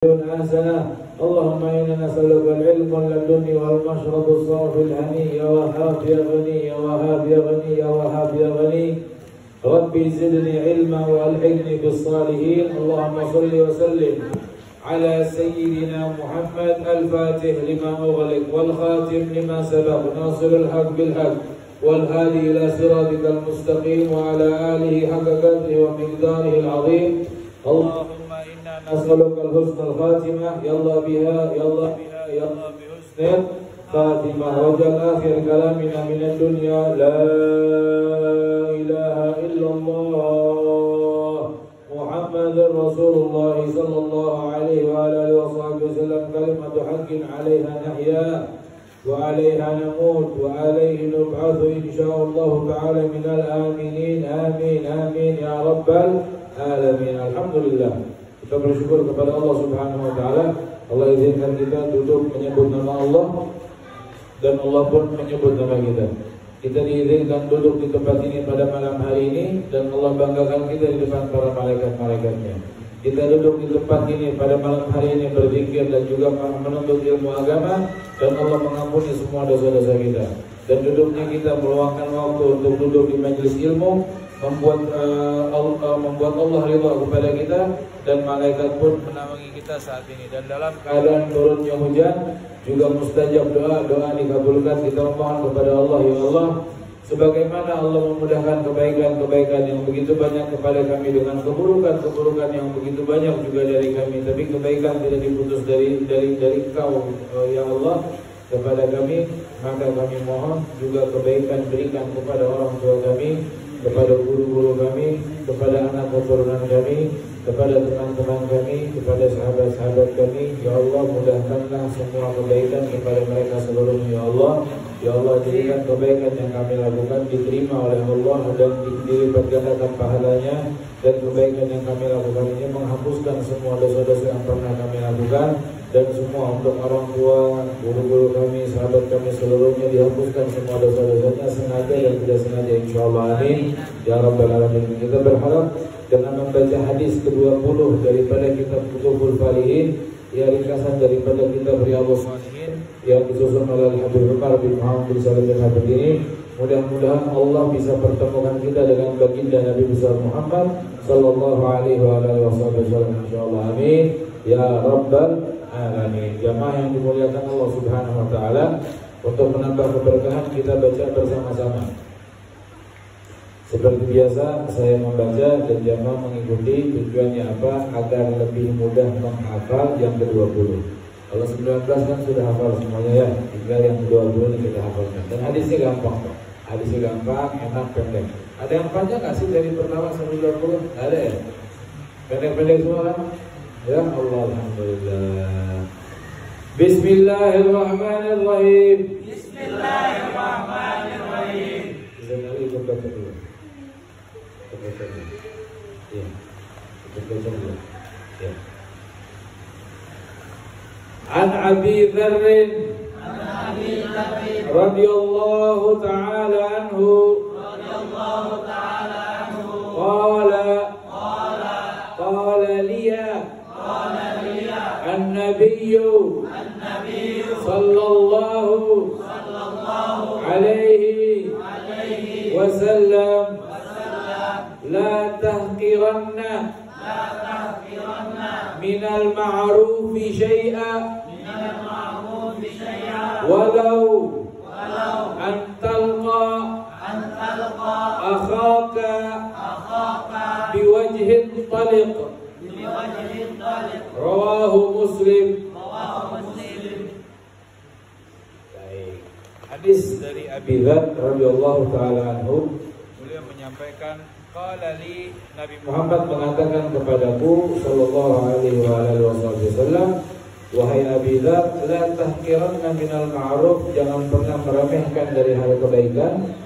حسنة. اللهم إنا نسألك العلم اللدني والمشرب الصافي الهني. يا وهاب يا غني يا وهاب يا غني يا وهاب يا غني. ربي زدني علما وألحقني بالصالحين. اللهم صل وسلم على سيدنا محمد الفاتح لما أغلق والخاتم لما سبق ناصر الحق بالحق والهادي إلى صراطك المستقيم وعلى آله حق قدره ومقداره العظيم. اللهم إنا نسألك الحسن الخاتمة. يلا بها يلا بها يلا بحسن خاتمة. وجل آخر كلامنا من الدنيا لا إله إلا الله محمد رسول الله صلى الله عليه وعلى آله وصحبه وسلم. كلمة حق عليها نحيا وعليها نموت وعليه نبعث إن شاء الله تعالى من الآمنين. آمين آمين يا رب العالمين. Alhamdulillah, kita bersyukur kepada Allah Subhanahu wa taala. Allah izinkan kita duduk menyebut nama Allah dan Allah pun menyebut nama kita. Kita diizinkan duduk di tempat ini pada malam hari ini dan Allah banggakan kita di depan para malaikat-malaikatnya. Kita duduk di tempat ini pada malam hari ini berzikir dan juga menuntut ilmu agama dan Allah mengampuni semua dosa-dosa kita. Dan duduknya kita meluangkan waktu untuk duduk di majelis ilmu membuat Allah ridha kepada kita dan malaikat pun menaungi kita saat ini. Dan dalam keadaan turunnya hujan juga mustajab doa dikabulkan. Kita mohon kepada Allah, ya Allah, sebagaimana Allah memudahkan kebaikan-kebaikan yang begitu banyak kepada kami dengan keburukan-keburukan yang begitu banyak juga dari kami, tapi kebaikan tidak diputus dari Engkau, ya Allah, kepada kami. Maka kami mohon juga kebaikan berikan kepada orang tua kami, kepada guru-guru kami, kepada anak keturunan kami, kepada teman-teman kami, kepada sahabat-sahabat kami. Ya Allah, mudahkanlah semua kebaikan kepada mereka seluruhnya, ya Allah. Ya Allah, jadikan kebaikan yang kami lakukan diterima oleh Allah dan dilipat gandakan pahalanya. Dan kebaikan yang kami lakukan ini menghapuskan semua dosa-dosa yang pernah kami lakukan. Dan semua untuk orang tua, guru-guru kami, sahabat kami seluruhnya dihapuskan semua dosa-dosanya sengaja dan tidak sengaja, insyaallah. Amin ya rabbal alamin. Kita berharap dengan membaca hadis ke-20 daripada kitab Futuhul Falihin, ya ringkasan daripada kitab Riyadhus Shalihin yang disusun oleh Habib Umar bin Muhammad bin Salim bin Habib ini, mudah-mudahan Allah bisa pertemukan kita dengan baginda Nabi besar Muhammad sallallahu alaihi wa alihi wasallam, insyaallah. Amin ya rabbal alamin. Jamaah yang dimuliakan Allah Subhanahu wa taala, untuk menambah keberkahan kita baca bersama-sama. Seperti biasa saya membaca dan jamaah mengikuti. Tujuannya apa? Agar lebih mudah menghafal yang ke-20. Kalau 19 kan sudah hafal semuanya ya. Tinggal yang ke-20 ini kita hafalkan. Dan hadisnya gampang kok. Hadisnya gampang, enak, pendek. Ada yang panjang nggak sih dari pertama sampai 20? Ada ya? Pendek-pendek semua kan? Ya Allah, alhamdulillah. Bismillahirrahmanirrahim. Bismillahirrahmanirrahim. Bisa lagi baca dulu. Baca dulu. Ya. Baca dulu. Ya. An Abi Dzar radhiyallahu ta'ala anhu qala liya النبي صلى الله عليه وسلم لا تحقرن من المعروف شيئا ولو أن تلقى أخاك بوجه طلق. Rawahu Muslim. Baik. Hadis dari Abi Dzar radhiyallahu taala anhu, beliau menyampaikan, qala li, Nabi Muhammad mengatakan kepadaku sallallahu alaihi wa alihi wasallam, wahai Abi Dzar, la tahqiranna minal ma'ruf, jangan pernah meremehkan dari hal kebaikan,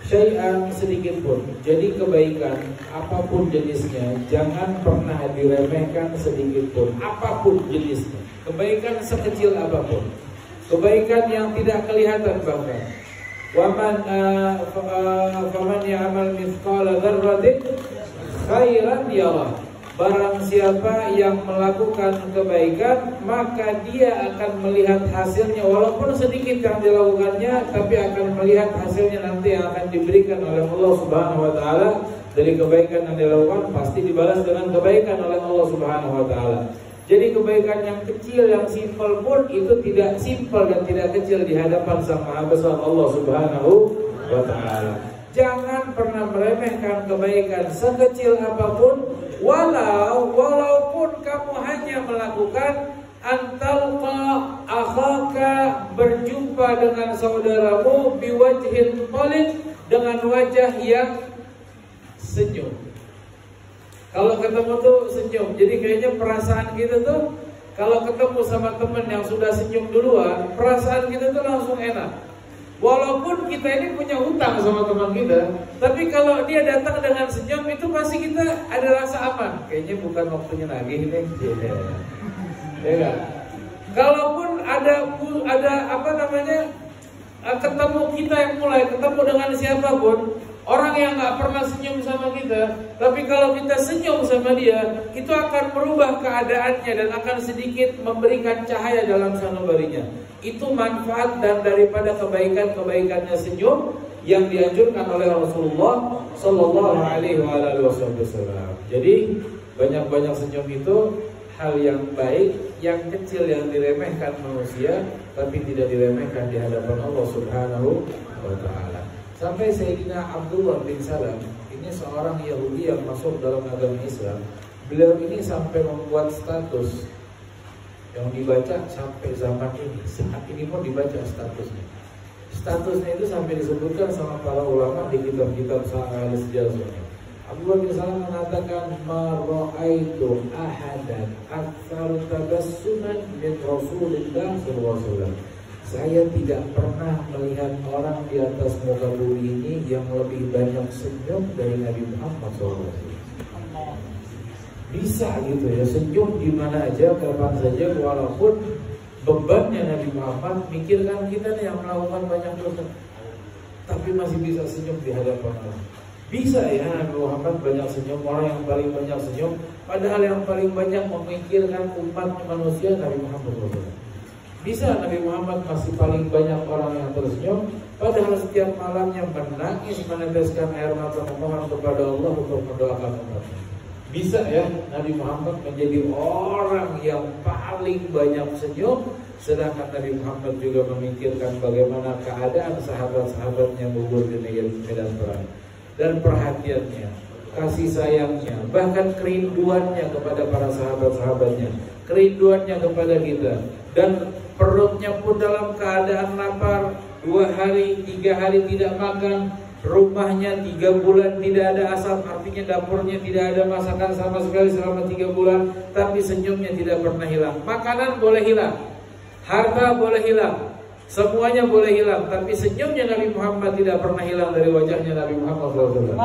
syai'an, sedikit pun. Jadi kebaikan apapun jenisnya jangan pernah diremehkan sedikit pun, apapun jenisnya. Kebaikan sekecil apapun, kebaikan yang tidak kelihatan bahkan. Faman ya'mal mithqala dzarratin khairan yarah. barang siapa yang melakukan kebaikan maka dia akan melihat hasilnya, walaupun sedikit yang dilakukannya, tapi akan melihat hasilnya nanti yang akan diberikan oleh Allah Subhanahu wa taala. Dari kebaikan yang dilakukan pasti dibalas dengan kebaikan oleh Allah Subhanahu wa taala. Jadi kebaikan yang kecil, yang simpel pun itu tidak simpel dan tidak kecil di hadapan Sang Maha Besar Allah Subhanahu wa taala. Jangan pernah meremehkan kebaikan sekecil apapun, walaupun kamu hanya melakukan antalqa akhaka, berjumpa dengan saudaramu biwajhin talib, dengan wajah yang senyum. Kalau ketemu tuh senyum. Jadi kayaknya perasaan kita tuh kalau ketemu sama teman yang sudah senyum duluan, perasaan kita tuh langsung enak. Walaupun kita ini punya hutang sama teman kita, tapi kalau dia datang dengan senyum itu pasti kita ada rasa aman. Kayaknya bukan waktunya lagi ini. Ya kan? Kalaupun ada ketemu kita yang mulai ketemu dengan siapapun, orang yang nggak pernah senyum sama kita, tapi kalau kita senyum sama dia, itu akan merubah keadaannya dan akan sedikit memberikan cahaya dalam sanubarinya. Itu manfaat dan daripada kebaikannya senyum yang dianjurkan oleh Rasulullah Sallallahu Alaihi Wasallam. Jadi banyak-banyak senyum itu hal yang baik, yang kecil yang diremehkan manusia, tapi tidak diremehkan di hadapan Allah Subhanahu wa Ta'ala. Sampai Sayyidina Abdullah bin Salam, ini seorang Yahudi yang masuk dalam agama Islam. Beliau ini sampai membuat status yang dibaca sampai zaman ini. Saat ini pun dibaca statusnya. Statusnya itu sampai disebutkan sama para ulama di kitab-kitab sejarah. Abdullah bin Salam mengatakan, "Ma ra'aitu ahadan aktsar tabassuman min Rasulillah sallallahu alaihi wasallam." Saya tidak pernah melihat orang di atas muka bumi ini yang lebih banyak senyum dari Nabi Muhammad SAW. Bisa gitu ya, senyum di mana aja, kapan saja, walaupun bebannya Nabi Muhammad, mikirkan kita nih yang melakukan banyak dosa, tapi masih bisa senyum di hadapan Allah. Bisa ya Nabi Muhammad banyak senyum, orang yang paling banyak senyum, padahal yang paling banyak memikirkan umat manusia Nabi Muhammad SAW. Bisa Nabi Muhammad masih paling banyak orang yang tersenyum, padahal setiap malamnya menangis, meneteskan air mata memohon kepada Allah untuk mendoakan umatnya. Bisa ya Nabi Muhammad menjadi orang yang paling banyak senyum, sedangkan Nabi Muhammad juga memikirkan bagaimana keadaan sahabat-sahabatnya gugur di medan perang. Dan perhatiannya, kasih sayangnya, bahkan kerinduannya kepada para sahabat-sahabatnya, kerinduannya kepada kita. Dan perutnya pun dalam keadaan lapar, 2 hari, 3 hari tidak makan. Rumahnya 3 bulan tidak ada asap, artinya dapurnya tidak ada masakan sama sekali selama 3 bulan. Tapi senyumnya tidak pernah hilang. Makanan boleh hilang, harta boleh hilang, semuanya boleh hilang, tapi senyumnya Nabi Muhammad tidak pernah hilang dari wajahnya Nabi Muhammad SAW.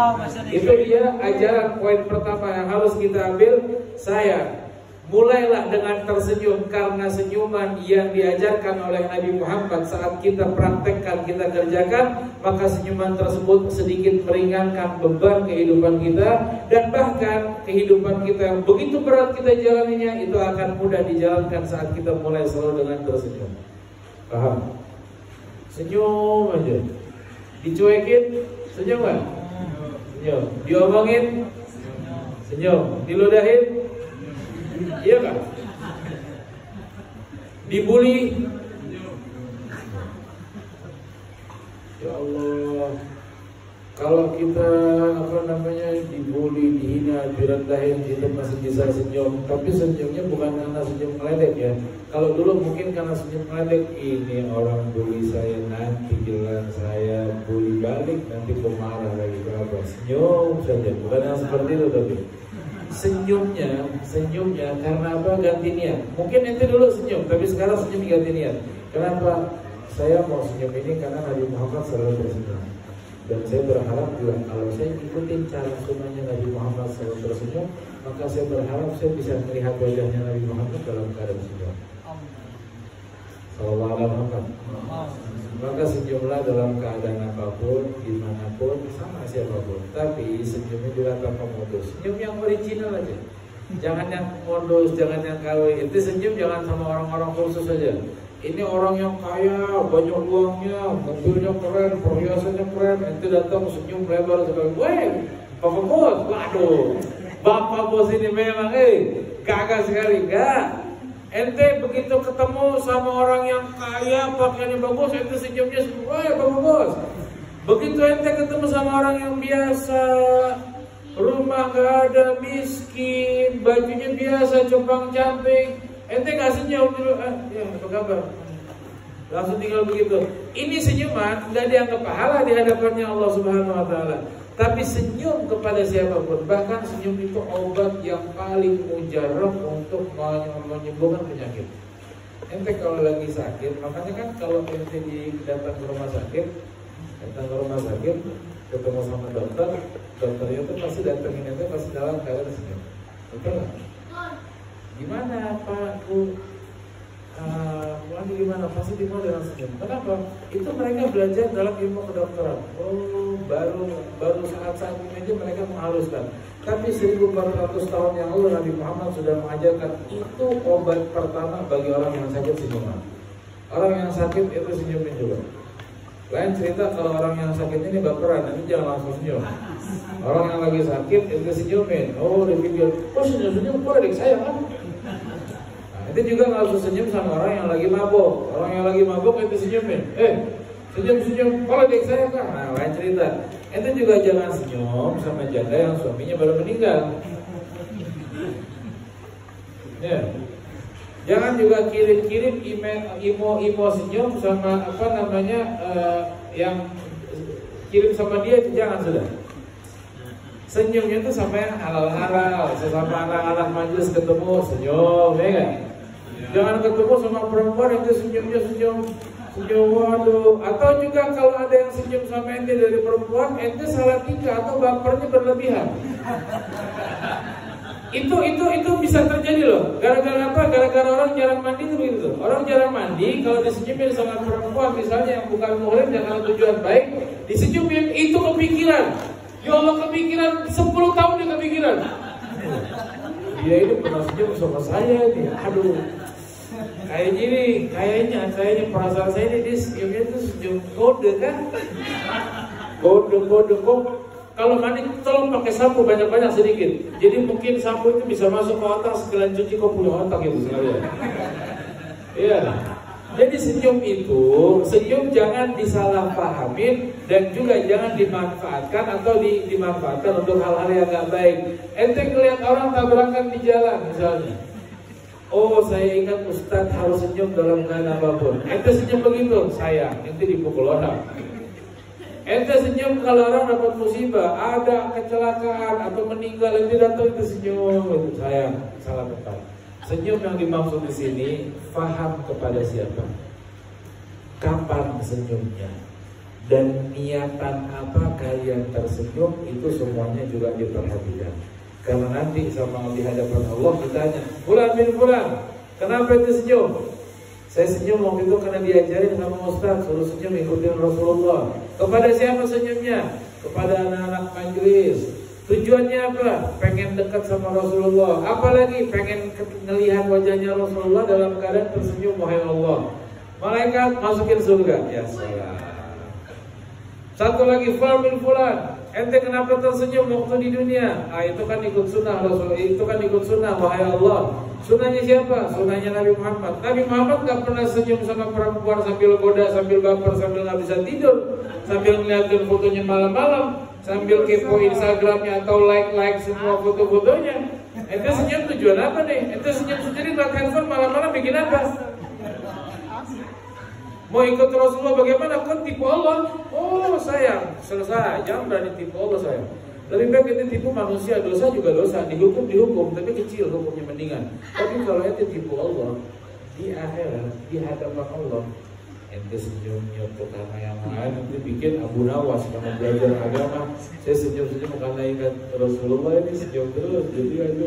Itu dia ajaran poin pertama yang harus kita ambil. Mulailah dengan tersenyum, karena senyuman yang diajarkan oleh Nabi Muhammad saat kita praktekkan, kita kerjakan, maka senyuman tersebut sedikit meringankan beban kehidupan kita. Dan bahkan kehidupan kita yang begitu berat kita jalaninya, itu akan mudah dijalankan saat kita mulai selalu dengan tersenyum. Paham? Senyum aja. Dicuekin, senyum kan? Senyum. Diomongin, senyum. Diludahin, iya kan? Dibully, ya Allah, kalau kita dibully, dihina, direndahin, kita masih bisa senyum. Tapi senyumnya bukan karena senyum meledek ya. Kalau dulu mungkin karena senyum meledek, ini orang bully saya, nanti bilang saya bully balik, nanti pemarah lagi berapa. Senyum saja, bukan yang seperti itu. Tapi senyumnya karena apa? Ganti niat. Mungkin nanti dulu senyum, tapi sekarang senyum ganti niat. Kenapa? Saya mau senyum ini karena Nabi Muhammad selalu tersenyum. Dan saya berharap juga kalau saya ikutin cara sunnahnya Nabi Muhammad selalu tersenyum, maka saya berharap saya bisa melihat wajahnya Nabi Muhammad dalam keadaan senyum. Sallallahu alaihi wasallam. Maka senyumlah dalam keadaan apapun, dimanapun, sama siapapun. Tapi senyumnya juga tanpa modus. Senyum yang original aja. Jangan yang modus, jangan yang KW. Itu senyum jangan sama orang-orang khusus saja. Ini orang yang kaya, banyak uangnya, mobilnya keren, perhiasannya keren. Ente datang senyum lebar sekali. Weh, Bapak Bos, waduh. Bapak Bos ini memang gagah sekali, enggak. Ente begitu ketemu sama orang yang kaya, pakaiannya bagus, ente senyumnya semua, weh Bapak Bos. Begitu ente ketemu sama orang yang biasa, rumah gak ada, miskin, bajunya biasa, compang camping, ente gak senyum dulu, ya apa kabar? Langsung tinggal begitu. Ini senyuman gak dianggap pahala di hadapannya Allah Subhanahu Wa Taala. Tapi senyum kepada siapapun, bahkan senyum itu obat yang paling mujarab untuk menyembuhkan penyakit. Ente kalau lagi sakit, makanya kan kalau ente datang ke rumah sakit, ketemu sama dokternya tuh pasti datengin ente pasti dalam keadaan senyum. Betul nggak? Gimana Pak Bu? Lagi gimana? Pasti dimulai dengan senyum. Kenapa? Itu mereka belajar dalam ilmu kedokteran. Oh, baru saat-saat ini aja mereka menghaluskan. Tapi 1400 tahun yang lalu Nabi Muhammad sudah mengajarkan itu obat pertama bagi orang yang sakit senyuman. Orang yang sakit itu senyumin juga. Lain cerita kalau orang yang sakit ini baperan, nanti jangan langsung senyum. Orang yang lagi sakit itu senyumin. Oh, dipikir, oh senyum-senyum boleh dik saya kan? Itu juga nggak usah senyum sama orang yang lagi mabuk. Orang yang lagi mabuk itu senyumin. Senyum-senyum, kalau dek saya kan? Nah, lain cerita. Itu juga jangan senyum sama janda yang suaminya baru meninggal. Ya. Jangan juga kirim-kirim imo senyum sama yang kirim sama dia itu jangan sudah. Senyumnya itu sama yang halal-halal, sesama anak-anak majelis ketemu senyum, ya kan? Jangan ketemu sama perempuan itu senyumnya senyum waduh. Atau juga kalau ada yang senyum sama ente dari perempuan, ente salah tingkah atau bapernya berlebihan. Itu bisa terjadi loh. Gara-gara apa? Gara-gara orang jarang mandi itu begitu. Orang jarang mandi kalau disenyumin sama perempuan misalnya yang bukan muhrim dan kalau tujuan baik, disenyumin itu kepikiran. Ya Allah kepikiran 10 tahun dia kepikiran. Dia ini pernah senyum sama saya nih. Aduh. Kayaknya perasaan saya ini dia senyumnya itu senyum kode kan? Kode kok. Kalau mandi tolong pakai sampo banyak-banyak sedikit. Jadi mungkin sampo itu bisa masuk ke otak sekalian cuci kau punya otak itu sekalian. Iya. Jadi senyum jangan disalahpahamin dan juga jangan dimanfaatkan atau dimanfaatkan untuk hal-hal yang gak baik. Ente ngeliat orang tabrakan di jalan misalnya. Oh saya ingat Ustadz harus senyum dalam keadaan apapun. Ente senyum begitu, sayang, ente dipukul orang. Ente senyum kalau orang dapat musibah, ada kecelakaan atau meninggal, ente datang itu senyum, itu sayang, salah tempat. Senyum yang dimaksud di sini faham kepada siapa, kapan senyumnya, dan niatan apa kalian tersenyum itu semuanya juga diperhatikan. Karena nanti sama di hadapan Allah ditanya, Fulan bin Fulan, kenapa itu senyum? Saya senyum waktu itu karena diajarin sama Ustaz, suruh senyum ikutin Rasulullah. Kepada siapa senyumnya? Kepada anak-anak majelis. Tujuannya apa? Pengen dekat sama Rasulullah. Apalagi pengen ngelihat wajahnya Rasulullah dalam keadaan tersenyum, wahai Allah. Malaikat masukin surga. Ya salam. Satu lagi, Fulan bin Fulan, ente kenapa tersenyum waktu di dunia? Itu kan ikut sunnah Rasul. Itu kan ikut sunnah, wahai Allah. Sunnahnya siapa? Sunnahnya Nabi Muhammad. Nabi Muhammad gak pernah senyum sama perempuan sambil goda, sambil baper, sambil gak bisa tidur, sambil ngeliatin fotonya malam-malam, sambil kepo Instagramnya atau like semua foto-fotonya. Ente senyum tujuan apa nih? Ente senyum sendiri ngeliat handphone malam-malam bikin apa? Mau ikut Rasulullah bagaimana? Kan tipu Allah. Oh sayang, selesai. Jangan berani tipu Allah sayang. Lebih baik kita tipu manusia, dosa juga dosa, dihukum, tapi kecil hukumnya mendingan. Tapi kalau ente tipu Allah, di akhirat, di hadapan Allah, ente senyum-senyum karena yang lain, ente bikin Abu Nawas karena belajar agama. Saya senyum-senyum karena ingat Rasulullah, ini senyum terus. Jadi dia ini.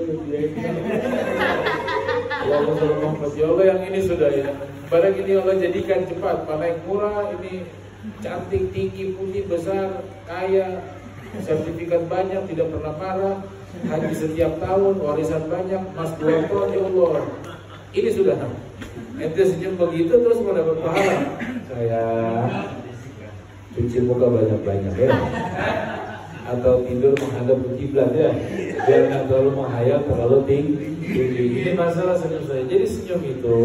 Ya Allah yang ini sudah ya. Barang ini Allah jadikan cepat, paling murah, ini cantik, tinggi, putih, besar, kaya, sertifikat banyak, tidak pernah marah, haji setiap tahun, warisan banyak, emas 2 ton, ya Allah. Ini sudah ente senyum begitu terus mau dapat pahala. Saya cuci muka banyak-banyak ya, atau tidur menghadap ke kiblat ya, biar nggak terlalu menghayal terlalu tinggi. Ini masalah senyum saya. Jadi senyum itu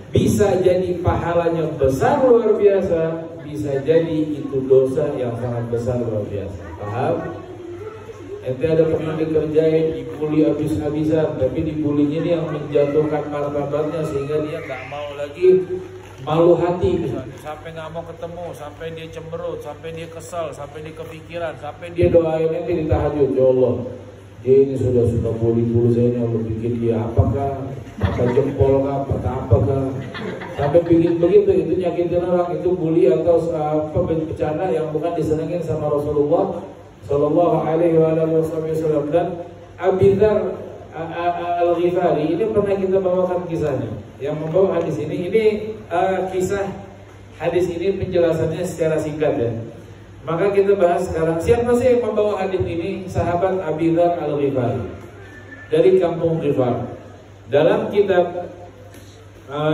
bisa jadi pahalanya besar luar biasa, bisa jadi itu dosa yang sangat besar luar biasa. Paham? Ente ada pernah dikerjain, dibully habis-habisan, tapi dibulinya ini yang menjatuhkan martabatnya sehingga dia nggak mau lagi, malu hati misalnya, sampai nggak mau ketemu, sampai dia cemberut, sampai dia kesal, sampai dia kepikiran, sampai dia doain ente di tahajud, ya Allah, dia ini sudah bully saya ini, Allah bikin dia apakah, apa jempol kah, apakah, sampai bikin begitu, itu nyakitin orang, itu bully atau apa bercanda yang bukan disenengin sama Rasulullah Sallallahu alaihi wasallam. Dan Abi Dzar Al-Ghifari ini pernah kita bawakan kisahnya. Yang membawa hadis ini kisah hadis ini penjelasannya secara singkat ya. Maka kita bahas sekarang siapa sih yang membawa hadis ini? Sahabat Abi Dzar Al-Ghifari dari kampung Ghifar. Dalam kitab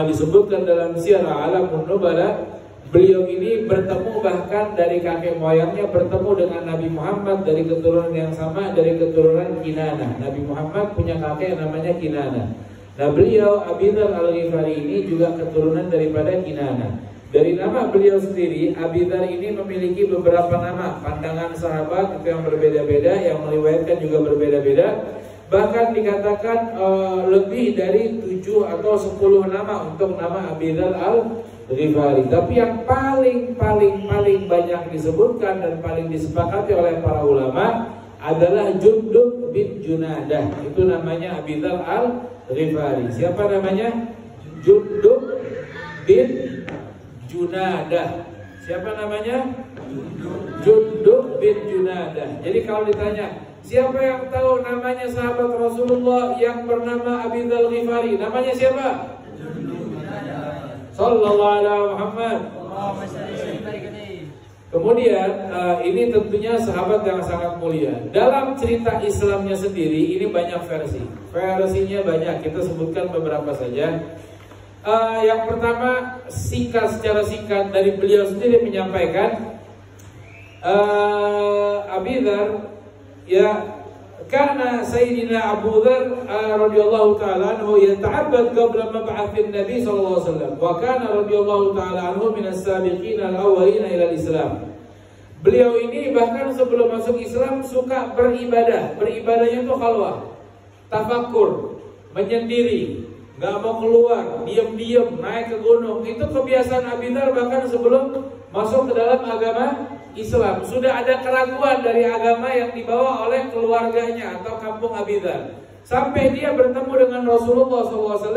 disebutkan dalam Syiar A'lamun Nubala, beliau ini bertemu bahkan dari kakek moyangnya bertemu dengan Nabi Muhammad dari keturunan yang sama, dari keturunan Kinanah. Nabi Muhammad punya kakek yang namanya Kinanah. Nah, beliau Abi Dzar Al-Ghifari ini juga keturunan daripada Kinanah. Dari nama beliau sendiri, Abi Dzar ini memiliki beberapa nama. Pandangan sahabat itu yang berbeda-beda, yang meriwayatkan juga berbeda-beda. Bahkan dikatakan lebih dari 7 atau 10 nama untuk nama Abi Dzar Al-Ghifari. Tapi yang paling banyak disebutkan dan paling disepakati oleh para ulama adalah Jundub bin Junadah. Itu namanya Abi Dzar Al-Ghifari. Siapa namanya? Jundub bin Junadah. Siapa namanya? Jundub bin Junadah. Jadi kalau ditanya, siapa yang tahu namanya sahabat Rasulullah yang bernama Abi Dzar Al-Ghifari? Namanya siapa? Sallallahu alaihi Muhammad. Kemudian ini tentunya sahabat yang sangat mulia. Dalam cerita Islamnya sendiri ini banyak versi. Versinya banyak, kita sebutkan beberapa saja. Yang pertama, secara singkat dari beliau sendiri menyampaikan, Abi Dzar ya, karena Sayyidina Abu Dzar radhiyallahu taala anhu yata'abbad qabla mab'atsin Nabi sallallahu alaihi wasallam wa kana radhiyallahu taala anhu min as-sabiqin al-awwalin ila al-Islam. Beliau ini bahkan sebelum masuk Islam suka beribadah. Beribadahnya itu khalwah, tafakkur, menyendiri, nggak mau keluar, diam-diam naik ke gunung. Itu kebiasaan Abi Dzar bahkan sebelum masuk ke dalam agama Islam. Sudah ada keraguan dari agama yang dibawa oleh keluarganya atau kampung Abi Dzar. Sampai dia bertemu dengan Rasulullah SAW,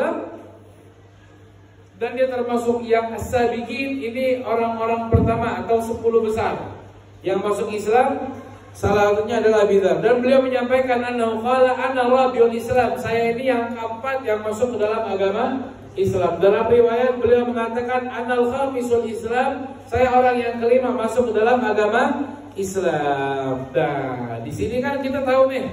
dan dia termasuk yang as-sabiqin, ini orang-orang pertama atau 10 besar yang masuk Islam. Salah satunya adalah Abi Dzar. Dan beliau menyampaikan, annahu qala ana rabiul Islam, saya ini yang keempat yang masuk ke dalam agama Islam. Dalam riwayat beliau mengatakan anal khamisul Islam, saya orang yang kelima masuk ke dalam agama Islam. Nah, di sini kan kita tahu nih,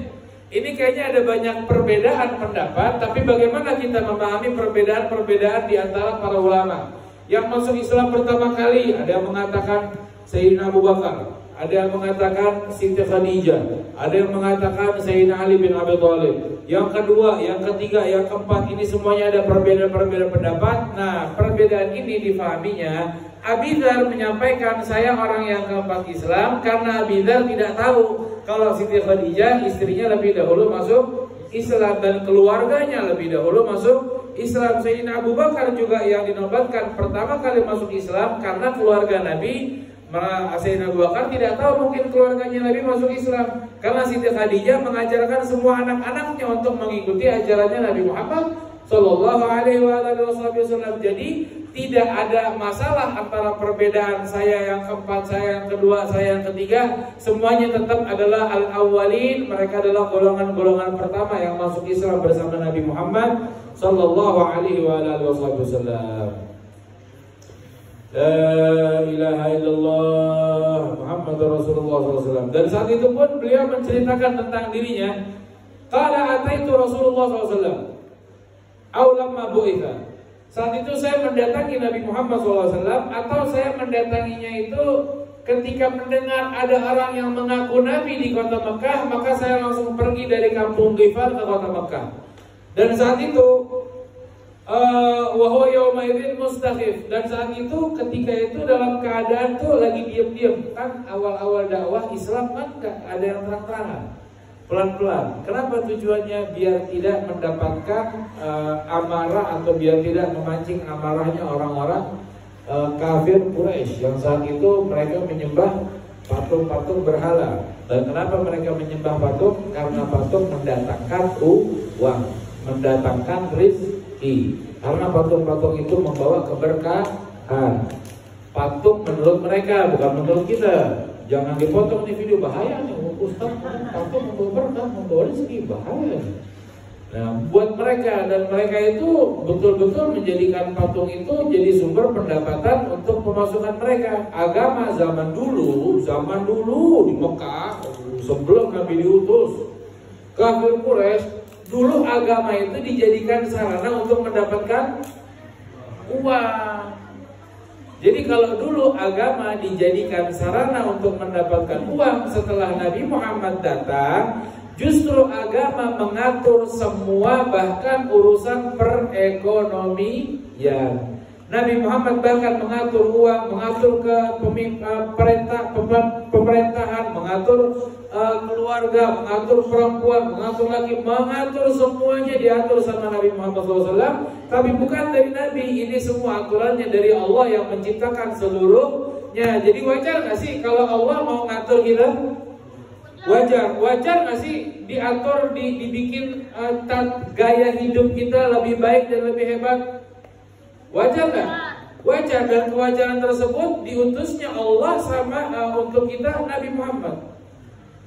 ini kayaknya ada banyak perbedaan pendapat, tapi bagaimana kita memahami perbedaan-perbedaan di antara para ulama? Yang masuk Islam pertama kali ada yang mengatakan Sayyidina Abu Bakar, ada yang mengatakan Siti Khadijah, ada yang mengatakan Sayyidina Ali bin Abi Thalib. Yang kedua, yang ketiga, yang keempat, ini semuanya ada perbedaan pendapat. Nah, perbedaan ini difahaminya, Abi Dzar menyampaikan saya orang yang keempat Islam karena Abi Dzar tidak tahu kalau Siti Khadijah istrinya lebih dahulu masuk Islam dan keluarganya lebih dahulu masuk Islam. Sayyidina Abu Bakar juga yang dinobatkan pertama kali masuk Islam karena keluarga Nabi. Sayyidina Abu Bakar tidak tahu mungkin keluarganya Nabi masuk Islam karena Siti Khadijah mengajarkan semua anak-anaknya untuk mengikuti ajarannya Nabi Muhammad Sallallahu alaihi wasallam. Jadi tidak ada masalah antara perbedaan saya yang keempat, saya yang kedua, saya yang ketiga. Semuanya tetap adalah al-awwalin. Mereka adalah golongan-golongan pertama yang masuk Islam bersama Nabi Muhammad Sallallahu alaihi wasallam. La ilaha illallah Muhammad Rasulullah SAW. Dan saat itu pun beliau menceritakan tentang dirinya. Qala ataitu Rasulullah SAW aw lamma bu'itha. Saat itu saya mendatangi Nabi Muhammad SAW, atau saya mendatanginya itu ketika mendengar ada orang yang mengaku Nabi di kota Mekah, maka saya langsung pergi dari kampung Ghifar ke kota Mekah. Dan saat itu wa huwa yawma idzin mustakhif, dan saat itu ketika itu dalam keadaan tuh lagi diam-diam. Kan awal-awal dakwah Islam kan gak ada yang terang-terangan, pelan-pelan. Kenapa tujuannya? Biar tidak mendapatkan amarah, atau biar tidak memancing amarahnya orang-orang kafir Quraisy yang saat itu mereka menyembah patung-patung berhala. Dan kenapa mereka menyembah patung? Karena patung mendatangkan uang, mendatangkan rezeki. Karena patung-patung itu membawa keberkahan. Patung menurut mereka, bukan menurut kita. Jangan dipotong nih video, bahaya nih. Ustaz, patung membawa berkah, membawa rezeki, bahaya. Nah, buat mereka, dan mereka itu betul-betul menjadikan patung itu jadi sumber pendapatan untuk pemasukan mereka. Agama zaman dulu di Mekah sebelum Nabi diutus, kafir Quraisy dulu agama itu dijadikan sarana untuk mendapatkan uang. Jadi kalau dulu agama dijadikan sarana untuk mendapatkan uang, setelah Nabi Muhammad datang, justru agama mengatur semua, bahkan urusan perekonomian. Nabi Muhammad bahkan mengatur uang, mengatur ke pemerintahan, mengatur keluarga, mengatur perempuan, mengatur laki, mengatur semuanya diatur sama Nabi Muhammad SAW. Tapi bukan dari Nabi, ini semua aturannya dari Allah yang menciptakan seluruhnya. Jadi wajar nggak sih kalau Allah mau ngatur kita? Wajar nggak sih diatur, dibikin gaya hidup kita lebih baik dan lebih hebat? Wajar nggak? Wajar, dan kewajaran tersebut diutusnya Allah sama untuk kita Nabi Muhammad,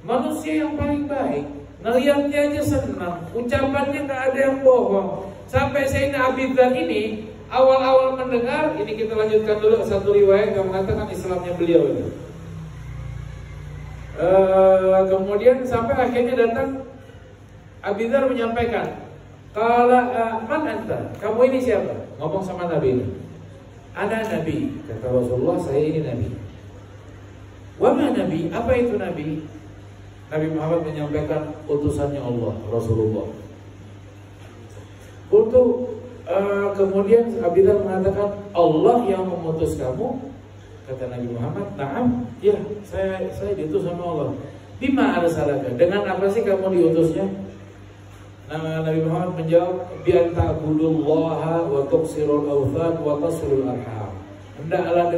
manusia yang paling baik. Ngeliatnya aja senang, ucapannya nggak ada yang bohong. Sampai Sayyidina Abi Dzar ini awal-awal mendengar, ini kita lanjutkan dulu satu riwayat yang mengatakan Islamnya beliau itu. Kemudian sampai akhirnya datang Abi Dzar menyampaikan, "Qala man anta?" Kamu ini siapa? Ngomong sama Nabi ini. "Ana Nabi," kata Rasulullah, "saya ini Nabi." "Wa ma Nabi?" Apa itu Nabi? Nabi Muhammad menyampaikan utusannya Allah, Rasulullah. Kemudian Abi Dzar mengatakan, "Allah yang mengutus kamu?" Kata Nabi Muhammad, "Na'am, ya, saya diutus sama Allah." "Bima arsalaka?" Dengan apa sih kamu diutusnya? Nabi Muhammad menjawab, "Bi an ta'budullaha wa tuqsirul awthan wa tasilul arham." Hendaklah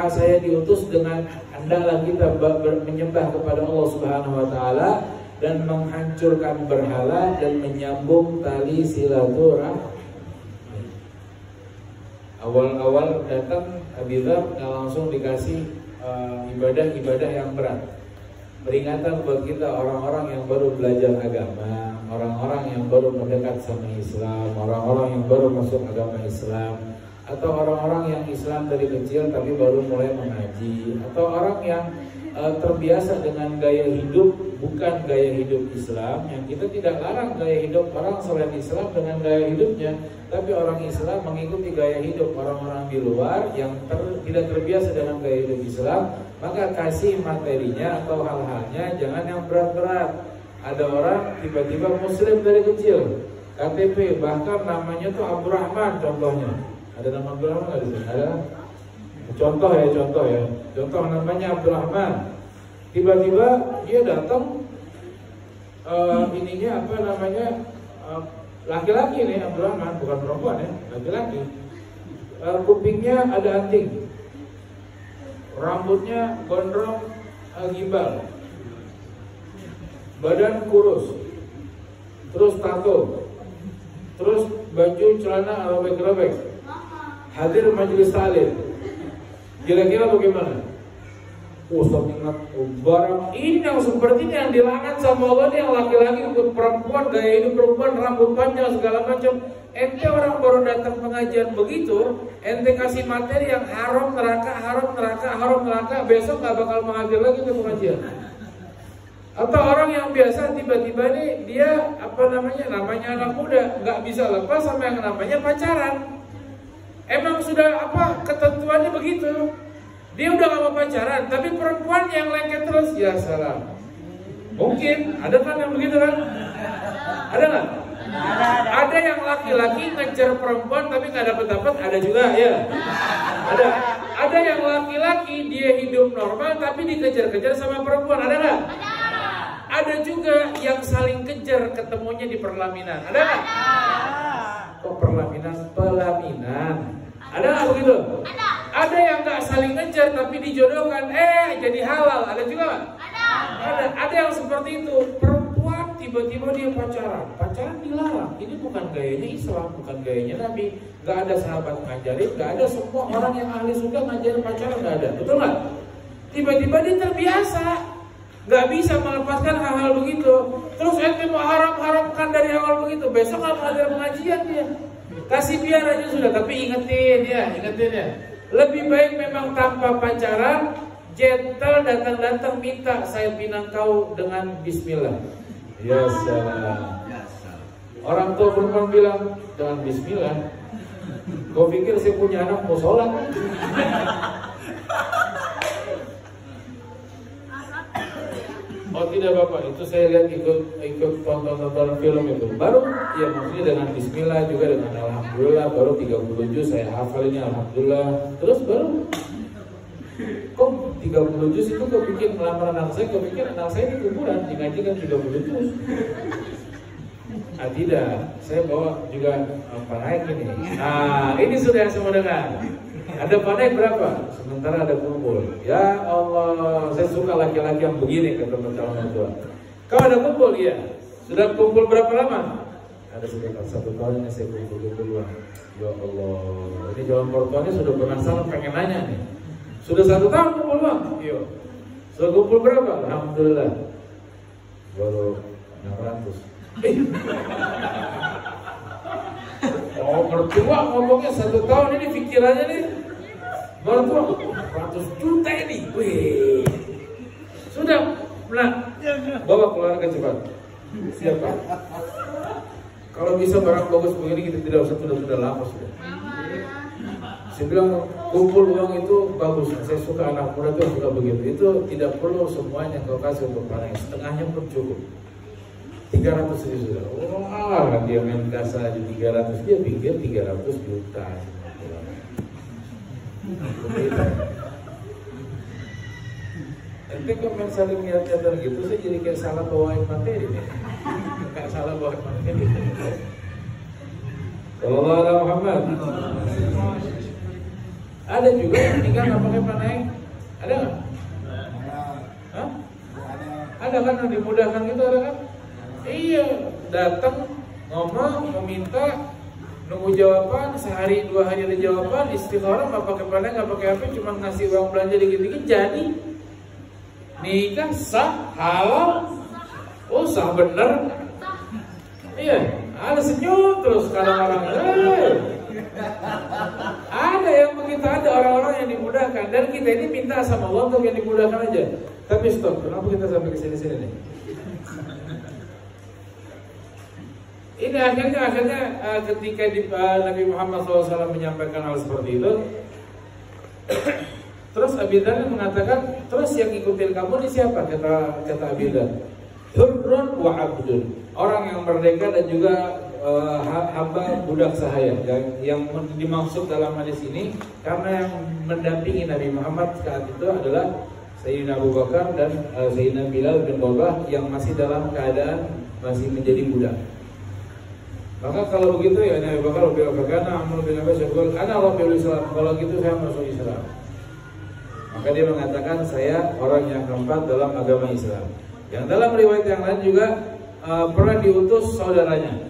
saya diutus dengan hendaklah kita menyembah kepada Allah Subhanahu wa taala dan menghancurkan berhala dan menyambung tali silaturahmi. Awal-awal datang Abi Dzar langsung dikasih ibadah-ibadah yang berat. Peringatan buat kita orang-orang yang baru belajar agama, orang-orang yang baru mendekat sama Islam, orang-orang yang baru masuk agama Islam, atau orang-orang yang Islam dari kecil tapi baru mulai mengaji, atau orang yang terbiasa dengan gaya hidup bukan gaya hidup Islam. Yang kita tidak larang gaya hidup orang selain Islam dengan gaya hidupnya, tapi orang Islam mengikuti gaya hidup orang-orang di luar yang tidak terbiasa dengan gaya hidup Islam. Maka kasih materinya atau hal-halnya jangan yang berat-berat. Ada orang tiba-tiba Muslim dari kecil, KTP bahkan namanya tuh Abdurrahman contohnya. Ada nama Abdurrahman nggak di sini? Ada? Contoh namanya Abdurrahman. Tiba-tiba dia datang, ininya apa namanya, laki-laki nih Abdurrahman, bukan perempuan ya, laki-laki. Kupingnya ada anting, rambutnya gondrong gimbal, badan kurus, terus tato, terus baju celana robek-robek, hadir majelis taklim. Kira-kira bagaimana? Ustaz ingat barang ini yang seperti ini yang dilaknat sama Allah, yang laki-laki ikut perempuan, gaya hidup perempuan, rambut panjang segala macam. Ente orang baru datang pengajian begitu, ente kasih materi yang haram neraka, besok nggak bakal mengajar lagi ke pengajian. Atau orang yang biasa tiba-tiba nih dia namanya anak muda nggak bisa lepas sama yang namanya pacaran. Emang sudah ketentuannya begitu. Dia udah gak mau pacaran, tapi perempuan yang lengket terus, ya salah. Mungkin ada kan yang begitu kan? Ada nggak? Ada yang laki-laki ngejar perempuan tapi nggak dapat, ada juga ya. Ada yang laki-laki dia hidup normal tapi dikejar-kejar sama perempuan, ada nggak? Ada juga yang saling kejar ketemunya di perlaminan, ada nggak? Kok perlaminan? Pelaminan. Ada nggak begitu? Ada yang nggak saling ngejar tapi dijodohkan, jadi halal, ada juga nggak? Ada yang seperti itu. Perempuan tiba-tiba dia pacaran dilarang. Ini bukan gayanya Islam, bukan gayanya Nabi. Nggak ada sahabat ngajarin, nggak ada semua orang yang ahli surga ngajarin pacaran, nggak ada, betul nggak? Tiba-tiba dia terbiasa, nggak bisa melepaskan hal-hal begitu. Terus ente mau haram-haramkan dari awal begitu, besok nggak mau ada pengajian dia. Kasih biar aja sudah, tapi ingetin ya. Lebih baik memang tanpa pacaran, gentle datang-datang minta saya pinang kau dengan bismillah. Ya salam. Orang tua perempuan bilang dengan bismillah. Kau pikir saya punya anak mau sholat? Oh tidak Bapak, itu saya lihat ikut tonton film itu. Baru ya maksudnya dengan bismillah juga dengan alhamdulillah, baru 30 juz saya hafal ini alhamdulillah. Terus baru kok 30 juz itu kepikir melamar anak saya, kepikir anak saya di kuburan digajikan 30 juz. Tidak, saya bawa juga naik ini. Nah ini sudah yang semua dengar. Ada panai berapa? Sementara ada kumpul. Ya Allah, saya suka laki-laki yang begini kata orang tua. Kau ada kumpul ya? Sudah kumpul berapa lama? Ada sekitar 1 tahun ini saya kumpul uang. Ya Allah, ini jawaban portonya sudah penasaran pengen nanya nih. Sudah 1 tahun kumpul uang? Iya. Sudah kumpul berapa? Alhamdulillah. Baru 600. Oh mertua ngomongnya 1 tahun ini pikirannya nih. Mertua 100 juta ini. Wih. Sudah. Nah, bawa keluarga cepat. Siapa? Kalau bisa barang bagus begini kita tidak usah, sudah lama sudah. Saya bilang kumpul uang itu bagus. Saya suka anak muda itu suka begitu. Itu tidak perlu semuanya kau kasih untuk panen. Setengahnya pun cukup. 300 ribu sudah. Wah, dia main kasa di 300, dia pikir 300 juta. Nanti kalau main saling lihat-lihat gitu, saya jadi kayak salah bawain materi nih. Kayak salah bawain materi. Sallallahu alaihi Muhammad. Ada juga yang nikah nggak pakai paneng? Ada nggak? Hah? Ada kan yang dimudahkan gitu, ada kan? Iya, datang ngomong, meminta, nunggu jawaban, sehari 2 hari ada jawaban, istikharah nggak pakai paneng, nggak pakai apa, cuma ngasih uang belanja dikit-dikit jadi nikah sah, halal, oh sah bener. Iya, ada senyum terus kadang orang. Ada yang begitu, ada orang-orang yang dimudahkan, dan kita ini minta sama Allah untuk yang dimudahkan aja. Tapi stop, kenapa kita sampai ke sini-sini nih? Ini akhirnya ketika Nabi Muhammad SAW menyampaikan hal seperti itu, terus Abi Dzar mengatakan, terus yang ikutin kamu ini siapa? Kata Abi Dzar, hurrun wa abdun, orang yang merdeka dan juga hamba budak sahaya. Yang dimaksud dalam hadis ini, karena yang mendampingi Nabi Muhammad saat itu adalah Sayyidina Abu Bakar dan Sayyidina Bilal bin Rabah yang masih dalam keadaan masih menjadi budak. Maka kalau begitu ya Nabi Bakar berkata, "Amr bin Abi Syakul, ana Rabbul Islam." Kalau gitu saya masuk Islam. Maka dia mengatakan saya orang yang keempat dalam agama Islam. Yang dalam riwayat yang lain juga pernah diutus saudaranya.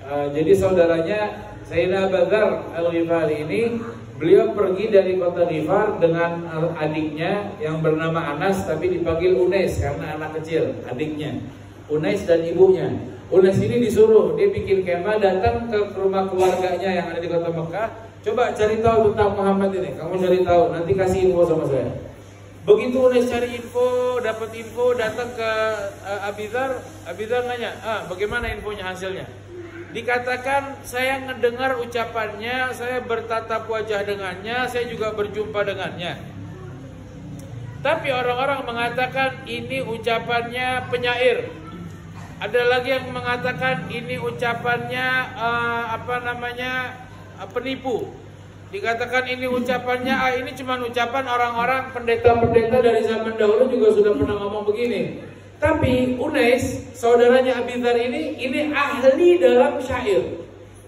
Jadi saudaranya Sayyidina Abu Dzar Al-Ghifari ini, beliau pergi dari kota Ghifar dengan adiknya yang bernama Anas, tapi dipanggil Unais karena anak kecil, adiknya Unais dan ibunya. Unais ini disuruh, dia bikin kemah, datang ke rumah keluarganya yang ada di kota Mekah. Coba cari tahu tentang Muhammad ini, kamu cari tahu, nanti kasih info sama saya. Begitu Unais cari info, dapat info, datang ke Abi Dzar nanya, bagaimana infonya hasilnya? Dikatakan saya ngedengar ucapannya, saya bertatap wajah dengannya, saya juga berjumpa dengannya. Tapi orang-orang mengatakan ini ucapannya penyair. Ada lagi yang mengatakan ini ucapannya penipu. Dikatakan ini ucapannya ini cuma ucapan orang-orang pendeta-pendeta dari zaman dahulu juga sudah pernah ngomong begini. Tapi Unais, saudaranya Abi Dzar ini ahli dalam syair.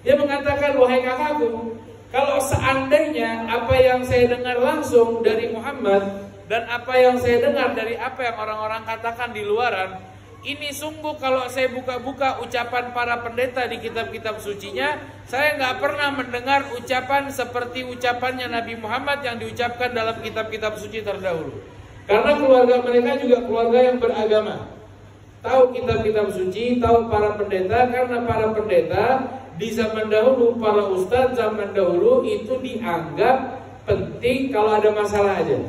Dia mengatakan, wahai kakakku, kalau seandainya apa yang saya dengar langsung dari Muhammad dan apa yang saya dengar dari apa yang orang-orang katakan di luaran, ini sungguh kalau saya buka-buka ucapan para pendeta di kitab-kitab sucinya, saya nggak pernah mendengar ucapan seperti ucapannya Nabi Muhammad yang diucapkan dalam kitab-kitab suci terdahulu. Karena keluarga mereka juga keluarga yang beragama, tahu kitab-kitab suci, tahu para pendeta. Karena para pendeta di zaman dahulu, para ustadz zaman dahulu itu dianggap penting kalau ada masalah aja.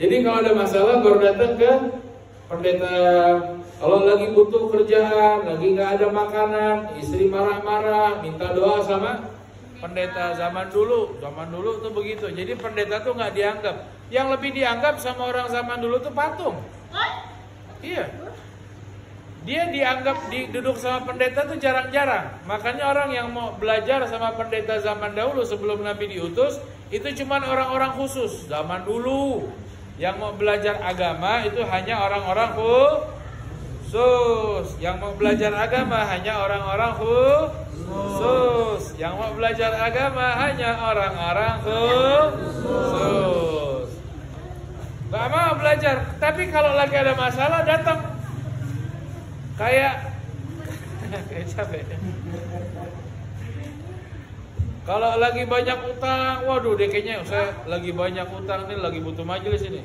Jadi kalau ada masalah baru datang ke pendeta. Kalau lagi butuh kerjaan, lagi nggak ada makanan, istri marah-marah, minta doa sama pendeta. Zaman dulu tuh begitu. Jadi pendeta tuh nggak dianggap. Yang lebih dianggap sama orang zaman dulu tuh patung. Iya. Dia dianggap duduk sama pendeta tuh jarang-jarang. Makanya orang yang mau belajar sama pendeta zaman dahulu sebelum Nabi diutus, itu cuma orang-orang khusus. Zaman dulu yang mau belajar agama itu hanya orang-orang khusus. Yang mau belajar agama hanya orang-orang khusus. Yang mau belajar agama hanya orang-orang khusus. Gak mau belajar. Tapi kalau lagi ada masalah datang. Kayak capek. Kalau lagi banyak utang, waduh deh kayaknya saya lagi banyak utang nih, lagi butuh majelis ini.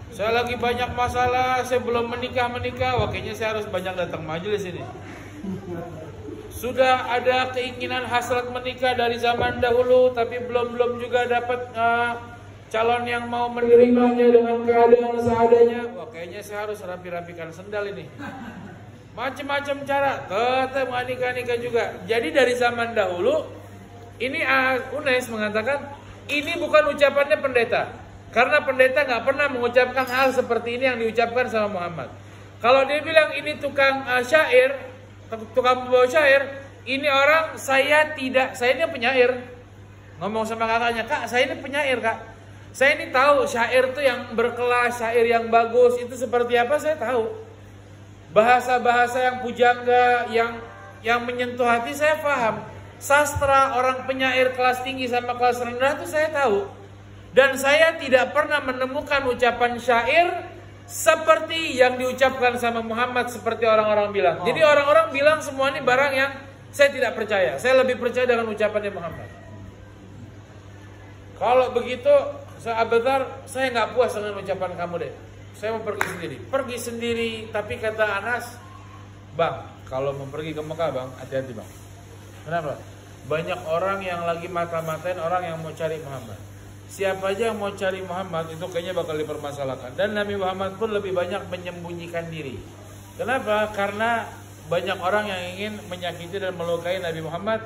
Saya lagi banyak masalah, saya belum menikah, wah kayaknya saya harus banyak datang majelis ini. Sudah ada keinginan hasrat menikah dari zaman dahulu, tapi belum juga dapat calon yang mau menerimanya dengan keadaan seadanya. Wah kayaknya saya harus rapi-rapikan sendal ini. Macam-macam cara, tetap nggak nikah juga. Jadi dari zaman dahulu, ini Unais mengatakan ini bukan ucapannya pendeta. Karena pendeta nggak pernah mengucapkan hal seperti ini yang diucapkan sama Muhammad. Kalau dia bilang ini tukang syair, tukang membawa syair, ini orang saya ini penyair. Ngomong sama kakaknya, kak saya ini penyair kak. Saya ini tahu syair itu yang berkelas, syair yang bagus itu seperti apa saya tahu. Bahasa-bahasa yang pujangga, yang menyentuh hati saya paham. Sastra orang penyair kelas tinggi sama kelas rendah itu saya tahu. Dan saya tidak pernah menemukan ucapan syair seperti yang diucapkan sama Muhammad seperti orang-orang bilang. Jadi orang-orang bilang semua ini barang yang saya tidak percaya. Saya lebih percaya dengan ucapannya Muhammad. Kalau begitu, Abu Dzar, saya nggak puas dengan ucapan kamu deh. Saya mau pergi sendiri. Pergi sendiri, tapi kata Anas, bang, kalau mau pergi ke Mekah bang, hati-hati bang. Kenapa? Banyak orang yang lagi mata-matain orang yang mau cari Muhammad. Siapa aja yang mau cari Muhammad itu kayaknya bakal dipermasalahkan. Dan Nabi Muhammad pun lebih banyak menyembunyikan diri. Kenapa? Karena banyak orang yang ingin menyakiti dan melukai Nabi Muhammad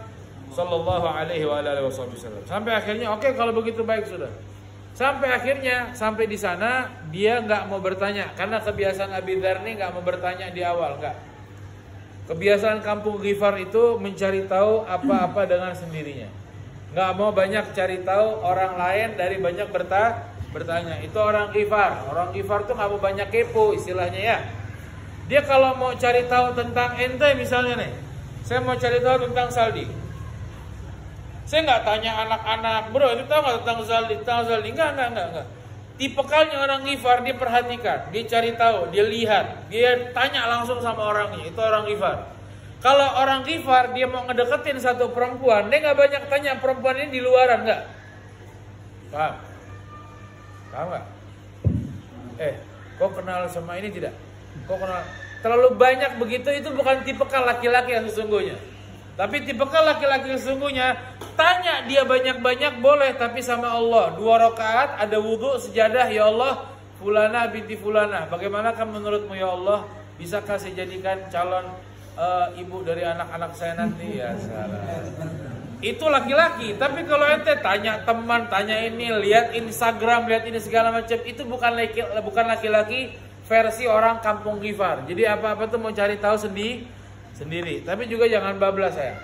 Sallallahu Alaihi Wasallam. Sampai akhirnya oke, kalau begitu baik sudah. Sampai akhirnya sampai di sana dia nggak mau bertanya karena kebiasaan Abi Dzar nih nggak mau bertanya di awal, nggak. Kebiasaan kampung Ghifar itu mencari tahu apa-apa dengan sendirinya. Nggak mau banyak cari tahu orang lain dari banyak bertanya. Itu orang Ghifar. Orang Ghifar tuh nggak mau banyak kepo istilahnya ya. Dia kalau mau cari tahu tentang ente misalnya nih, saya mau cari tahu tentang Saldi. Saya nggak tanya anak-anak, bro itu tahu nggak tentang Saldi? Enggak. Tipikalnya orang Ghifar, dia perhatikan, dia cari tahu, dia lihat, dia tanya langsung sama orangnya. Itu orang Ghifar. Kalau orang Ghifar dia mau ngedeketin satu perempuan, dia nggak banyak tanya perempuan ini di luaran nggak? Paham? Paham nggak? Kau kenal sama ini tidak? Kau kenal? Terlalu banyak begitu itu bukan tipikal laki-laki yang sesungguhnya. Tapi tipikal laki-laki yang sesungguhnya tanya dia banyak-banyak boleh, tapi sama Allah 2 rakaat ada wudhu sejadah, ya Allah Fulana binti Fulana, bagaimanakah menurutmu ya Allah? Bisakah saya jadikan calon ibu dari anak-anak saya nanti? Ya salah. Itu laki-laki. Tapi kalau ente tanya teman, tanya ini, lihat Instagram, lihat ini segala macam, itu bukan laki-laki versi orang kampung Ghifar. Jadi apa-apa tuh mau cari tahu sendiri. Tapi juga jangan bablas saya.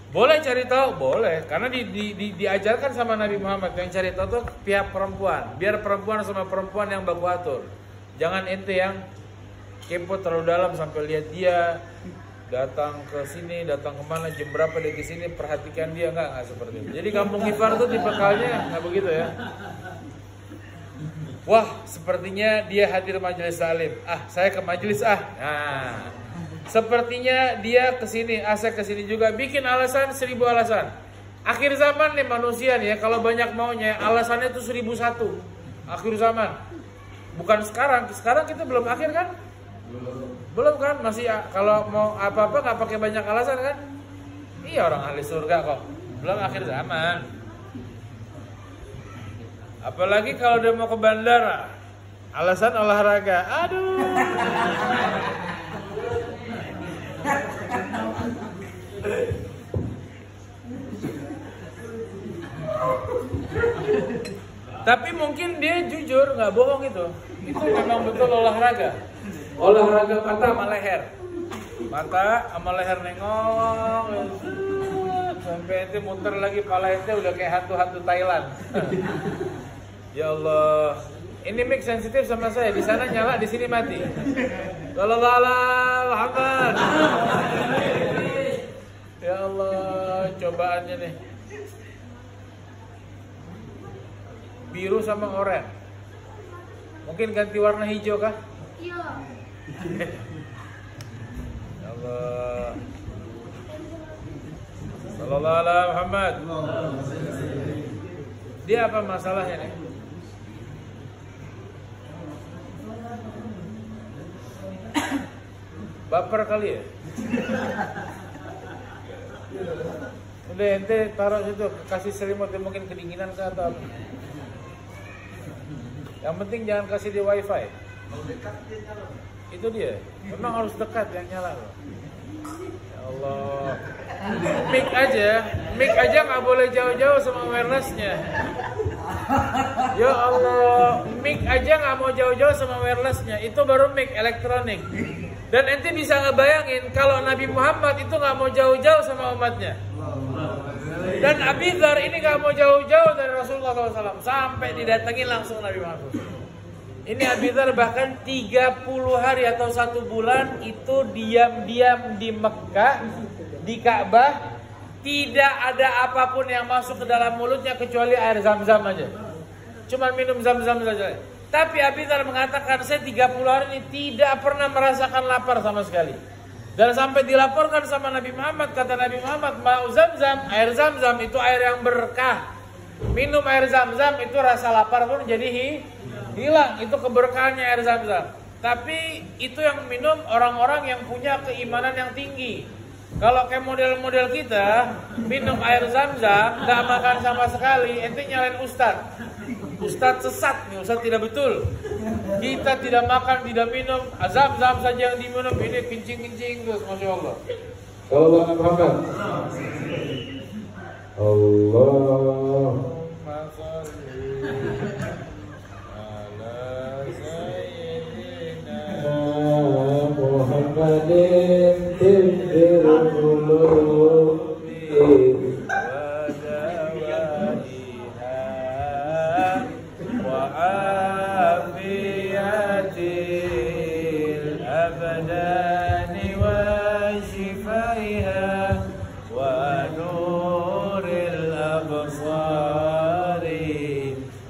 Boleh cari tahu, boleh. Karena diajarkan sama Nabi Muhammad yang cari tahu tuh pihak perempuan. Biar perempuan sama perempuan yang baku atur. Jangan ente yang kepo terlalu dalam sampai lihat dia datang ke sini, datang kemana, jam berapa dia ke sini, perhatikan dia, enggak seperti itu. Jadi kampung Ghifar tuh tipikalnya nggak begitu ya. Wah, sepertinya dia hadir majelis salim. Saya ke majelis Nah, sepertinya dia ke sini, saya ke sini juga. Bikin alasan 1000 alasan. Akhir zaman nih manusia nih ya, kalau banyak maunya, alasannya tuh 1001. Akhir zaman. Bukan sekarang. Sekarang kita belum akhir kan? Belum kan? Masih kalau mau apa-apa nggak pakai banyak alasan kan? Iya, orang ahli surga kok. Belum akhir zaman. Apalagi kalau dia mau ke bandara, alasan olahraga. Aduh. Tapi mungkin dia jujur, nggak bohong itu. Itu memang betul olahraga. Olahraga mata sama leher. Mata sama leher nengok. Sampai ente muter lagi, pala ente udah kayak hantu-hantu Thailand. Ya Allah. Ini mic sensitif sama saya. Di sana nyala, di sini mati. Sallallahu alaihi Muhammad. Ya Allah, cobaannya nih. Biru sama oranye. Mungkin ganti warna hijau kah? Iya. Ya Allah. Sallallahu alaihi Muhammad. Dia apa masalahnya nih? Baper kali ya? Udah ente taruh situ, kasih selimut, mungkin kedinginan kah atau apa? Yang penting jangan kasih di wifi. Itu dia. Memang harus dekat yang nyala loh. Ya Allah. Mic aja nggak boleh jauh-jauh sama wirelessnya. Ya Allah, mic aja nggak mau jauh-jauh sama wirelessnya. Itu baru mic elektronik. Dan ente bisa ngebayangin kalau Nabi Muhammad itu nggak mau jauh-jauh sama umatnya. Dan Abi Dzar ini nggak mau jauh-jauh dari Rasulullah SAW sampai didatangi langsung Nabi Muhammad. Ini Abi Dzar bahkan 30 hari atau 1 bulan itu diam-diam di Mekah, di Ka'bah, tidak ada apapun yang masuk ke dalam mulutnya kecuali air zam-zam aja. Cuma minum zam-zam saja. Tapi Abi Dzar mengatakan, saya 30 hari ini tidak pernah merasakan lapar sama sekali. Dan sampai dilaporkan sama Nabi Muhammad, kata Nabi Muhammad, mau zam-zam, air zam-zam itu air yang berkah. Minum air zam-zam itu rasa lapar pun jadi hilang. Itu keberkahannya air zam-zam. Tapi itu yang minum orang-orang yang punya keimanan yang tinggi. Kalau kayak model-model kita minum air zam-zam, gak makan sama sekali, ente nyalain ustadz. Ustadz sesat nih, ustadz tidak betul. Kita tidak makan, tidak minum, zam-zam saja yang diminum, ini kencing-kencing terus, Masya Allah. Kalau Bapak Muhammad Allah Muhammadin tibbil qulubi wa afiyatil abdani wa shifaiha wa nuril absari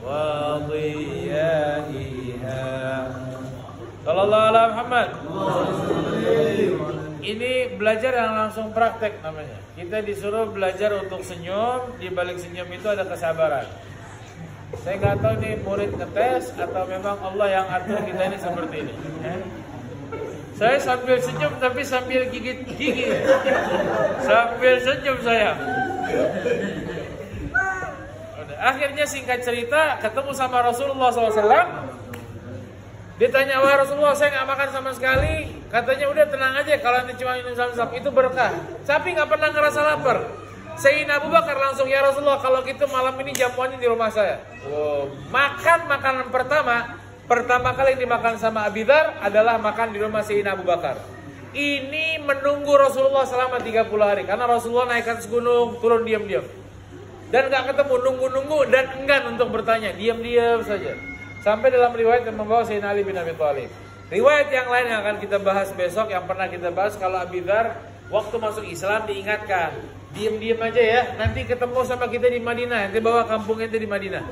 wa dhiyaiha. Sallallahu alaihi Muhammad. Ini belajar yang langsung praktek namanya. Kita disuruh belajar untuk senyum. Di balik senyum itu ada kesabaran. Saya nggak tahu nih murid ngetes atau memang Allah yang atur kita ini seperti ini. Saya sambil senyum tapi sambil gigit gigi. Sambil senyum saya. Akhirnya singkat cerita ketemu sama Rasulullah SAW. Dia tanya, wah Rasulullah saya nggak makan sama sekali. Katanya udah tenang aja, kalau nanti cuma minum Zam-Zam itu berkah. Tapi nggak pernah ngerasa lapar. Sayyidina Abu Bakar langsung, ya Rasulullah kalau gitu malam ini jamuannya di rumah saya. Makan makanan pertama kali yang dimakan sama Abi Dzar adalah makan di rumah Sayyidina Abu Bakar. Ini menunggu Rasulullah selama 30 hari. Karena Rasulullah naik ke atas gunung, turun diam-diam. Dan nggak ketemu, nunggu-nunggu dan enggan untuk bertanya, diam-diam saja. Sampai dalam riwayat yang membawa Sayyidina Ali bin Abi Thalib. Riwayat yang lain yang akan kita bahas besok, yang pernah kita bahas, kalau Abi Dzar waktu masuk Islam diingatkan, diam-diam aja ya, nanti ketemu sama kita di Madinah, nanti bawa kampungnya itu di Madinah.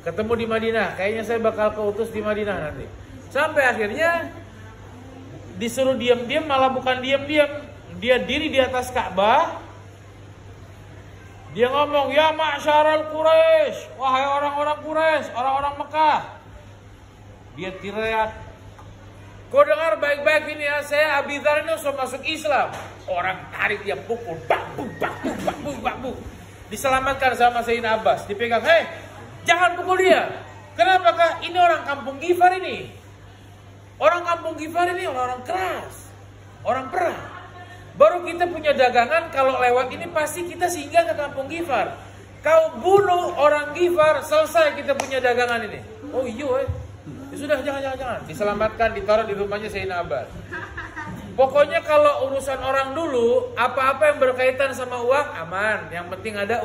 Ketemu di Madinah, kayaknya saya bakal keutus di Madinah nanti. Sampai akhirnya disuruh diam-diam, malah bukan diam-diam, dia diri di atas Ka'bah. Dia ngomong, ya ma'syaral Quraisy, wahai orang-orang Quraisy, orang-orang Mekah. Dia teriak, kau dengar baik-baik ini ya, saya Abi Dzar ini sudah masuk Islam. Orang tarik, dia pukul, bak. Diselamatkan sama Sayyidina Abbas, dipegang, jangan pukul dia. Kenapa kak? Ini orang kampung Ghifar ini. Orang kampung Ghifar ini orang-orang keras, orang perang. Baru kita punya dagangan, kalau lewat ini pasti kita singgah ke kampung Ghifar. Kau bunuh orang Ghifar, selesai kita punya dagangan ini. Oh iya, ya sudah jangan. Diselamatkan, ditaruh di rumahnya Sayyidina Abbas. Pokoknya kalau urusan orang dulu, apa-apa yang berkaitan sama uang aman. Yang penting ada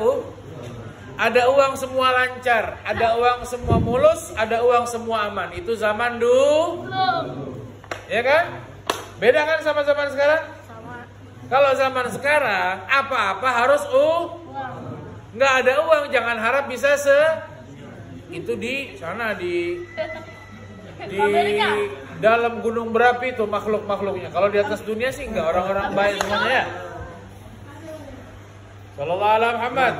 uang semua lancar, ada uang semua mulus, ada uang semua aman. Itu zaman dulu. Ya kan? Beda kan sama zaman sekarang? Kalau zaman sekarang apa-apa harus nggak ada uang, jangan harap bisa itu di sana di dalam gunung berapi itu makhluk-makhluknya. Kalau di atas dunia sih enggak, orang-orang baik semuanya ya. Sallallahu alaihi Muhammad.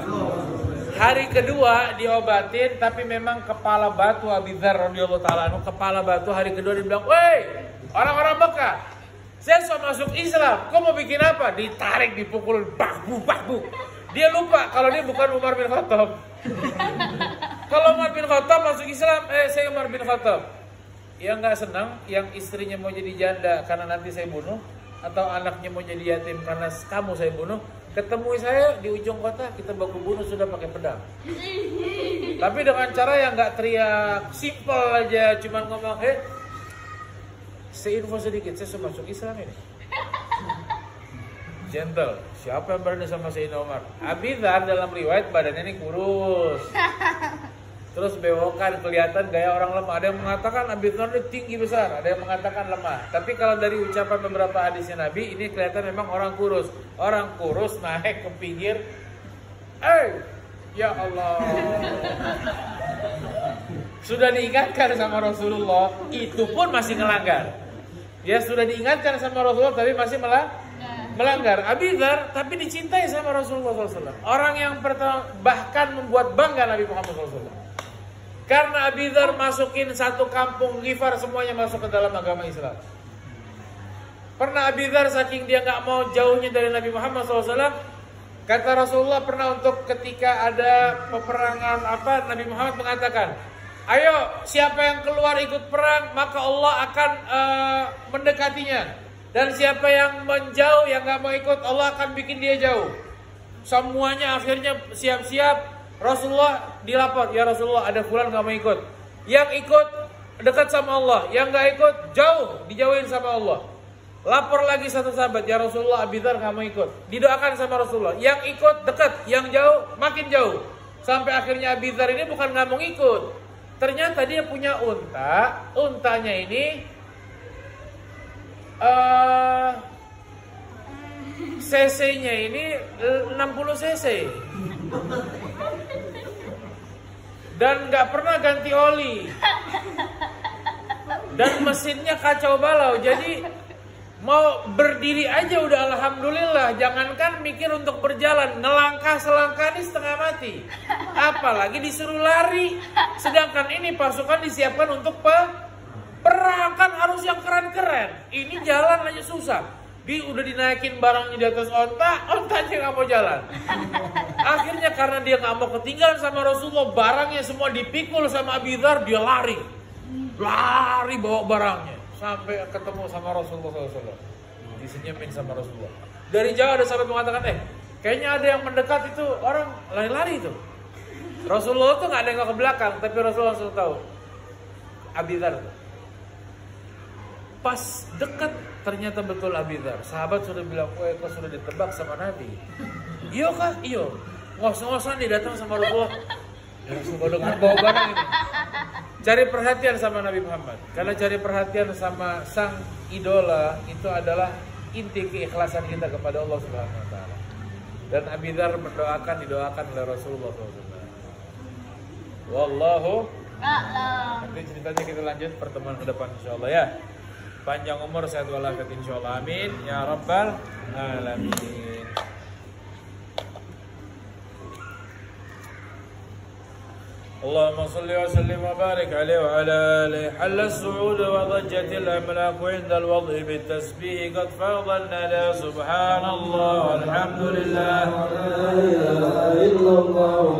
Hari kedua diobatin, tapi memang kepala batu Abi Dzar radhiyallahu taala anhu, kepala batu hari kedua dibilang, "Woi, orang-orang Mekah, saya sudah masuk Islam, kau mau bikin apa?" Ditarik, dipukul, bak. Dia lupa kalau dia bukan Umar bin Khattab. Kalau Umar bin Khattab masuk Islam, saya Umar bin Khattab. Yang nggak senang, yang istrinya mau jadi janda karena nanti saya bunuh, atau anaknya mau jadi yatim karena kamu saya bunuh, ketemu saya di ujung kota, kita baku bunuh sudah pakai pedang. Tapi dengan cara yang nggak teriak, simple aja, cuman ngomong, seinfo sedikit, saya sudah masuk Islam ini. Gentle. Siapa yang berani sama Sayyidina Umar? Abi Dzar dalam riwayat badannya ini kurus. Terus bewokan, kelihatan gaya orang lemah. Ada yang mengatakan Abi Dzar ini tinggi besar, ada yang mengatakan lemah. Tapi kalau dari ucapan beberapa hadisnya Nabi, ini kelihatan memang orang kurus. Orang kurus naik ke pinggir. Ya Allah. Sudah diingatkan sama Rasulullah, itu pun masih ngelanggar. Ya sudah diingatkan sama Rasulullah, tapi masih melanggar. Abi Dzar tapi dicintai sama Rasulullah SAW. Orang yang pertama bahkan membuat bangga Nabi Muhammad SAW. Karena Abi Dzar masukin satu kampung Ghifar, semuanya masuk ke dalam agama Islam. Pernah Abi Dzar saking dia nggak mau jauhnya dari Nabi Muhammad SAW, kata Rasulullah pernah untuk ketika ada peperangan Nabi Muhammad mengatakan, ayo siapa yang keluar ikut perang maka Allah akan mendekatinya. Dan siapa yang menjauh, yang gak mau ikut, Allah akan bikin dia jauh. Semuanya akhirnya siap-siap. Rasulullah dilapor, ya Rasulullah ada fulan gak mau ikut. Yang ikut dekat sama Allah, yang gak ikut jauh, dijauhin sama Allah. Lapor lagi satu sahabat, ya Rasulullah Abi Dzar gak mau ikut. Didoakan sama Rasulullah, yang ikut dekat, yang jauh makin jauh. Sampai akhirnya Abi Dzar ini bukan gak mau ikut. Ternyata dia punya unta, untanya ini cc-nya ini 60 cc dan nggak pernah ganti oli dan mesinnya kacau balau. Jadi mau berdiri aja udah alhamdulillah, jangankan mikir untuk berjalan, ngelangkah selangkah ini setengah mati, apalagi disuruh lari. Sedangkan ini pasukan disiapkan untuk perang, kan harus yang keren-keren. Ini jalan aja susah. Udah dinaikin barangnya di atas ontanya nggak mau jalan. Akhirnya karena dia nggak mau ketinggalan sama Rasulullah, barangnya semua dipikul sama Abi Dzar, dia lari. lari bawa barangnya sampai ketemu sama Rasulullah SAW. Disenyamin sama Rasulullah. Dari jauh ada sahabat mengatakan, kayaknya ada yang mendekat itu orang lari-lari itu. Rasulullah tuh nggak nengok ke belakang, tapi Rasulullah langsung tahu. Abi Dzar. Pas dekat ternyata betul Abi Dzar. Sahabat sudah bilang, kau sudah ditebak sama Nabi. Iya kah? Iya. Ngos-ngosan dia datang sama Rasulullah. Rasulullah dengan bawa barang ini. Cari perhatian sama Nabi Muhammad. Karena cari perhatian sama sang idola itu adalah inti keikhlasan kita kepada Allah Subhanahu wa taala. Dan Abi Dzar didoakan oleh Rasulullah SAW. Wallahu a'lam. Nanti ceritanya kita lanjut pertemuan ke depan insyaallah ya. Panjang umur, sehat walafiat insyaallah. Amin ya rabbal alamin. اللهم صل وسلم وبارك عليه وعلى آله. حل السعود وضجت الأملاك عند الوضع بالتسبيح قد فاض الندى سبحان الله والحمد لله ولا إله إلا الله.